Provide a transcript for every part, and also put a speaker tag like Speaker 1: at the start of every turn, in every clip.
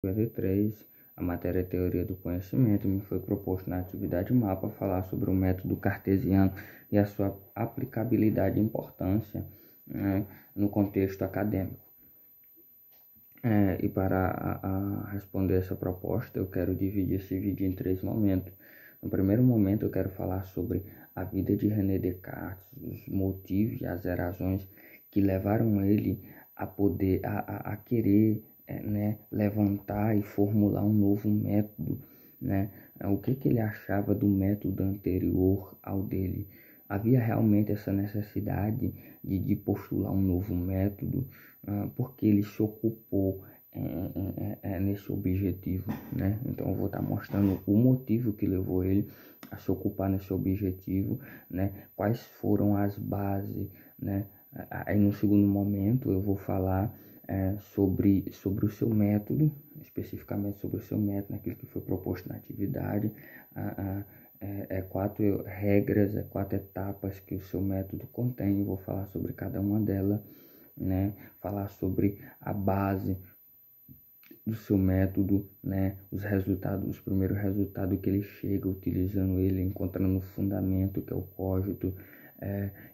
Speaker 1: 53, a matéria Teoria do Conhecimento, me foi proposto na atividade mapa falar sobre o método cartesiano e a sua aplicabilidade e importância, né, no contexto acadêmico. E para responder essa proposta, eu quero dividir esse vídeo em 3 momentos. No primeiro momento, eu quero falar sobre a vida de René Descartes, os motivos e as razões que levaram ele a poder, a querer, né, levantar e formular um novo método, né? O que ele achava do método anterior ao dele? Havia realmente essa necessidade de postular um novo método, porque ele se ocupou nesse objetivo, né? Então eu vou estar mostrando o motivo que levou ele a se ocupar nesse objetivo, né? Quais foram as bases, né? Aí no segundo momento eu vou falar sobre o seu método, especificamente sobre o seu método, aquilo que foi proposto na atividade, 4 regras, 4 etapas que o seu método contém. Eu vou falar sobre cada uma delas, né? Falar sobre a base do seu método, né? Os resultados, os primeiros resultados que ele chega utilizando ele, encontrando o fundamento que é o cogito.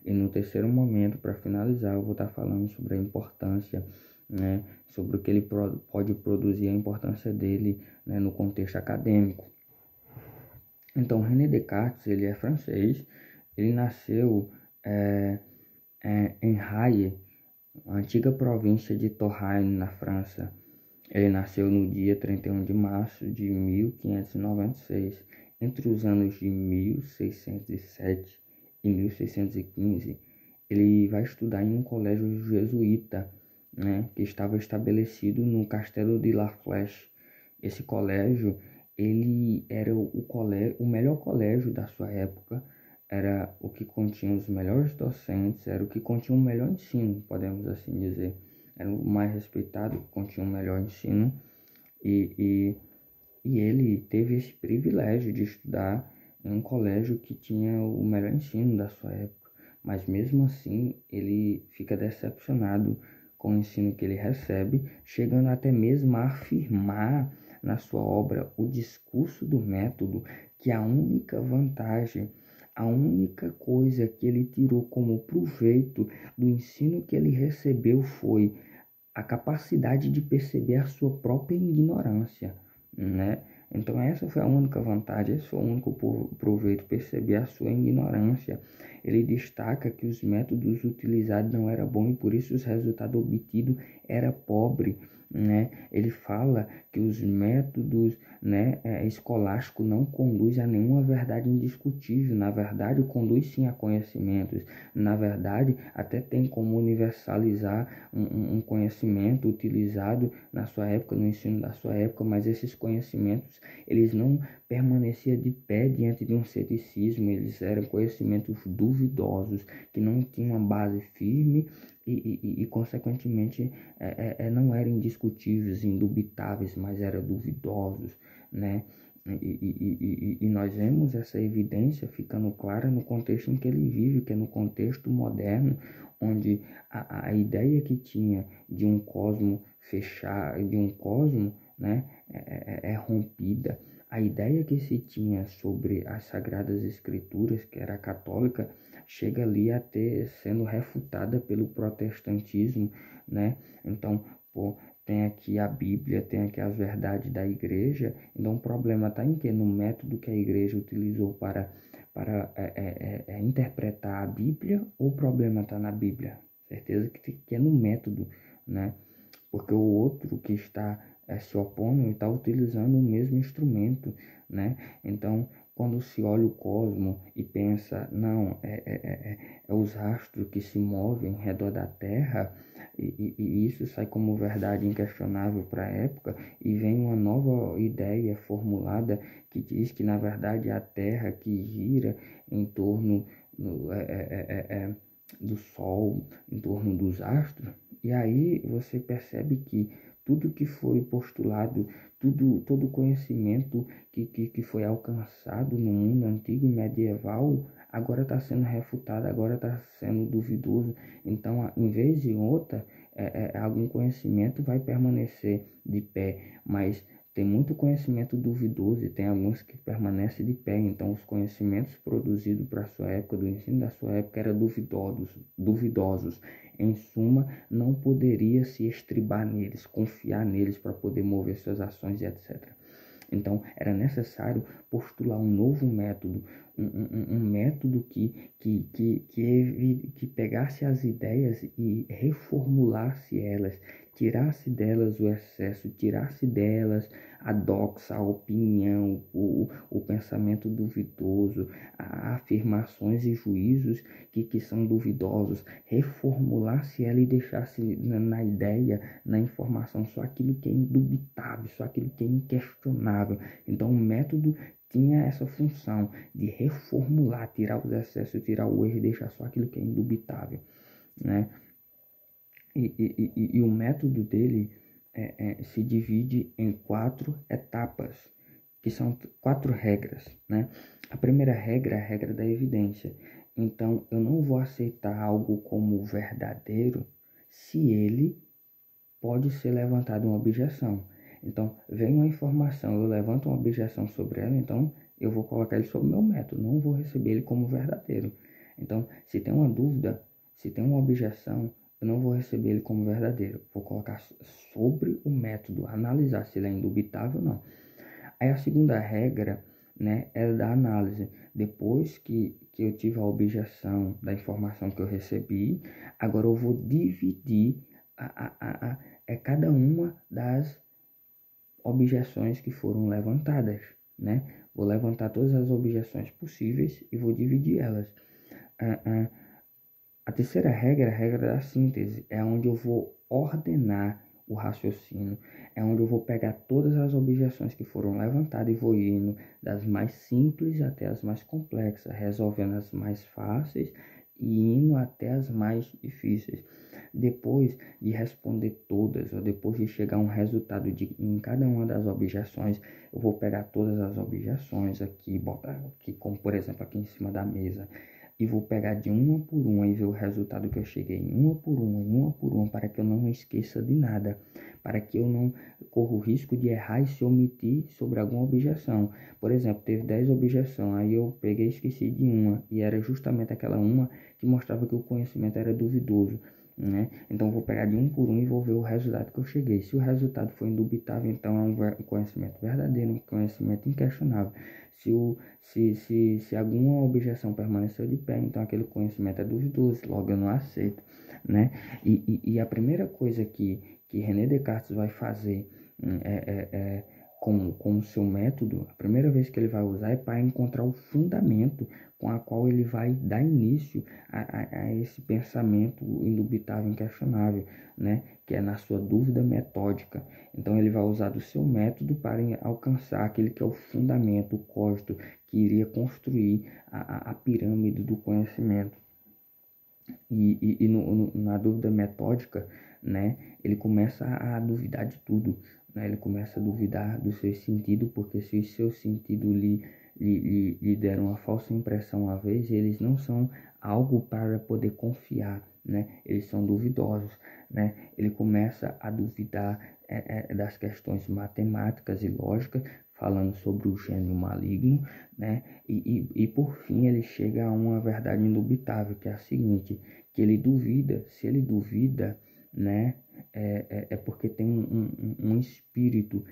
Speaker 1: E no terceiro momento, para finalizar, eu vou estar falando sobre a importância, né? Sobre o que ele pode produzir, a importância dele, né, no contexto acadêmico. Então, René Descartes, ele é francês, ele nasceu em Haye, a antiga província de Touraine, na França. Ele nasceu no dia 31 de março de 1596, entre os anos de 1607 e 1615. Ele vai estudar em um colégio jesuíta, né, que estava estabelecido no Castelo de La Flèche. Esse colégio, ele era o melhor colégio da sua época, era o que continha os melhores docentes, era o que continha o melhor ensino, podemos assim dizer. Era o mais respeitado, que continha o melhor ensino, e ele teve esse privilégio de estudar em um colégio que tinha o melhor ensino da sua época, mas mesmo assim ele fica decepcionado com o ensino que ele recebe, chegando até mesmo a afirmar na sua obra O Discurso do Método que a única vantagem, a única coisa que ele tirou como proveito do ensino que ele recebeu foi a capacidade de perceber a sua própria ignorância, né? Então essa foi a única vantagem, esse foi o único proveito, perceber a sua ignorância. Ele destaca que os métodos utilizados não eram bons e por isso os resultados obtidos era pobre, né? Ele fala que os métodos, né, escolásticos não conduzem a nenhuma verdade indiscutível, na verdade conduz sim a conhecimentos, na verdade até tem como universalizar um conhecimento utilizado na sua época, no ensino da sua época, mas esses conhecimentos, eles não permaneciam de pé diante de um ceticismo, eles eram conhecimentos duvidosos, que não tinham uma base firme e consequentemente, não eram indiscutíveis, indubitáveis, mas eram duvidosos, né? E nós vemos essa evidência ficando clara no contexto em que ele vive, que é no contexto moderno, onde a ideia que tinha de um cosmo fechado, de um cosmo, né, é rompida. A ideia que se tinha sobre as Sagradas Escrituras, que era católica, chega ali a ter sendo refutada pelo protestantismo, né? Então, tem aqui a Bíblia, tem aqui as verdades da igreja. Então o problema está em quê? No método que a igreja utilizou para interpretar a Bíblia, ou o problema está na Bíblia? Certeza que é no método, né? Porque o outro que está se opondo está utilizando o mesmo instrumento, né? Então, quando se olha o cosmo e pensa, não, é os astros que se movem ao redor da Terra, e isso sai como verdade inquestionável para a época, e vem uma nova ideia formulada que diz que, na verdade, é a Terra que gira em torno do Sol, em torno dos astros. E aí você percebe que tudo que foi postulado, todo conhecimento que foi alcançado no mundo antigo e medieval, agora está sendo refutado, agora está sendo duvidoso. Então, em vez de outra, algum conhecimento vai permanecer de pé, mas tem muito conhecimento duvidoso e tem alguns que permanecem de pé. Então, os conhecimentos produzidos para a sua época, do ensino da sua época, eram duvidosos. Em suma, não poderia se estribar neles, confiar neles para poder mover suas ações e etc. Então, era necessário postular um novo método, um método que pegasse as ideias e reformulasse elas, tirasse delas o excesso, tirasse delas a doxa, a opinião, o pensamento duvidoso, afirmações e juízos que são duvidosos, reformulasse ela e deixasse na ideia, na informação, só aquilo que é indubitável, só aquilo que é inquestionável. Então, o método tinha essa função de reformular, tirar os excessos, tirar o erro e deixar só aquilo que é indubitável, né? E o método dele se divide em 4 etapas, que são 4 regras, né? A primeira regra é a regra da evidência. Então, eu não vou aceitar algo como verdadeiro se ele pode ser levantada uma objeção. Então, vem uma informação, eu levanto uma objeção sobre ela, então eu vou colocar ele sob meu método, não vou receber ele como verdadeiro. Então, se tem uma dúvida, se tem uma objeção, eu não vou receber ele como verdadeiro. Vou colocar sobre o método, analisar se ele é indubitável ou não. Aí a segunda regra, né, é da análise. Depois que eu tive a objeção da informação que eu recebi, agora eu vou dividir cada uma das objeções que foram levantadas, né? Vou levantar todas as objeções possíveis e vou dividir elas. A terceira regra é a regra da síntese, é onde eu vou ordenar o raciocínio, é onde eu vou pegar todas as objeções que foram levantadas e vou indo das mais simples até as mais complexas, resolvendo as mais fáceis e indo até as mais difíceis. Depois de responder todas, ou depois de chegar a um resultado em cada uma das objeções, eu vou pegar todas as objeções aqui, botar aqui, como por exemplo aqui em cima da mesa, e vou pegar de uma por uma e ver o resultado que eu cheguei, uma por uma, para que eu não esqueça de nada, para que eu não corra o risco de errar e se omitir sobre alguma objeção. Por exemplo, teve 10 objeções, aí eu peguei e esqueci de uma, e era justamente aquela uma que mostrava que o conhecimento era duvidoso, né? Então, eu vou pegar de um por um e vou ver o resultado que eu cheguei. Se o resultado for indubitável, então é um conhecimento verdadeiro, um conhecimento inquestionável. Se alguma objeção permaneceu de pé, então aquele conhecimento é duvidoso, logo eu não aceito, né? E a primeira coisa que René Descartes vai fazer com o seu método, a primeira vez que ele vai usar é para encontrar o fundamento com a qual ele vai dar início a esse pensamento indubitável, inquestionável, né? Que é na sua dúvida metódica. Então ele vai usar do seu método para alcançar aquele que é o fundamento, o código que iria construir a pirâmide do conhecimento. Na dúvida metódica, né, ele começa a duvidar de tudo, né? Ele começa a duvidar do seu sentido, porque se o seu sentido lhe deram uma falsa impressão uma vez, eles não são algo para poder confiar, né? Eles são duvidosos, né? Ele começa a duvidar das questões matemáticas e lógicas, falando sobre o gênio maligno, né? E por fim ele chega a uma verdade indubitável, que é a seguinte, que ele duvida, se ele duvida, né, é porque tem um espírito.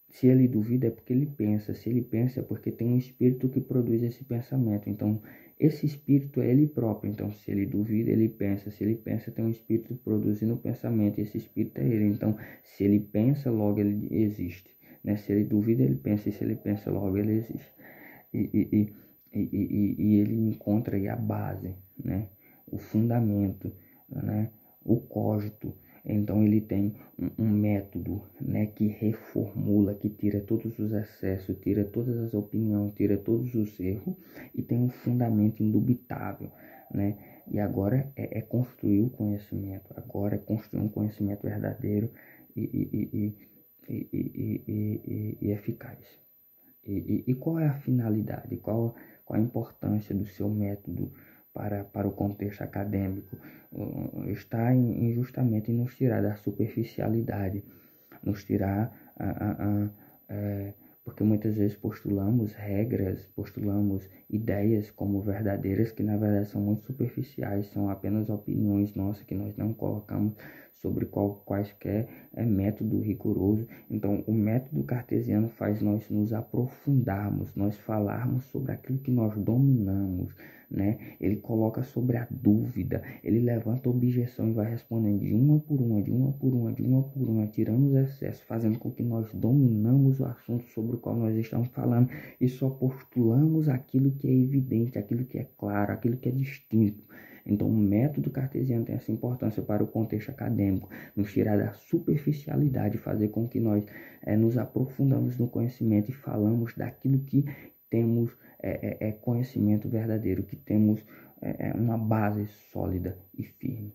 Speaker 1: Se ele duvida é porque ele pensa, se ele pensa é porque tem um espírito que produz esse pensamento. Então, esse espírito é ele próprio. Então, se ele duvida, ele pensa. Se ele pensa, tem um espírito produzindo o pensamento. Esse espírito é ele. Então, se ele pensa, logo ele existe, né? Se ele duvida, ele pensa. E se ele pensa, logo ele existe. E ele encontra aí a base, né? O fundamento, né? O código. Então ele tem um método, né, que reformula, que tira todos os excessos, tira todas as opiniões, tira todos os erros e tem um fundamento indubitável, né? E agora é construir o conhecimento, agora é construir um conhecimento verdadeiro e eficaz. E qual é a finalidade, qual a importância do seu método para o contexto acadêmico, está justamente em nos tirar da superficialidade, nos tirar porque muitas vezes postulamos regras, postulamos ideias como verdadeiras que na verdade são muito superficiais, são apenas opiniões nossas que nós não colocamos sobre quaisquer método rigoroso. Então, o método cartesiano faz nós nos aprofundarmos, nós falarmos sobre aquilo que nós dominamos, né? Ele coloca sobre a dúvida, ele levanta a objeção e vai respondendo de uma por uma, de uma por uma, de uma por uma, tirando os excessos, fazendo com que nós dominamos o assunto sobre o qual nós estamos falando e só postulamos aquilo que é evidente, aquilo que é claro, aquilo que é distinto. Então, o método cartesiano tem essa importância para o contexto acadêmico, nos tirar da superficialidade, fazer com que nós nos aprofundamos no conhecimento e falamos daquilo que temos conhecimento verdadeiro, que temos uma base sólida e firme.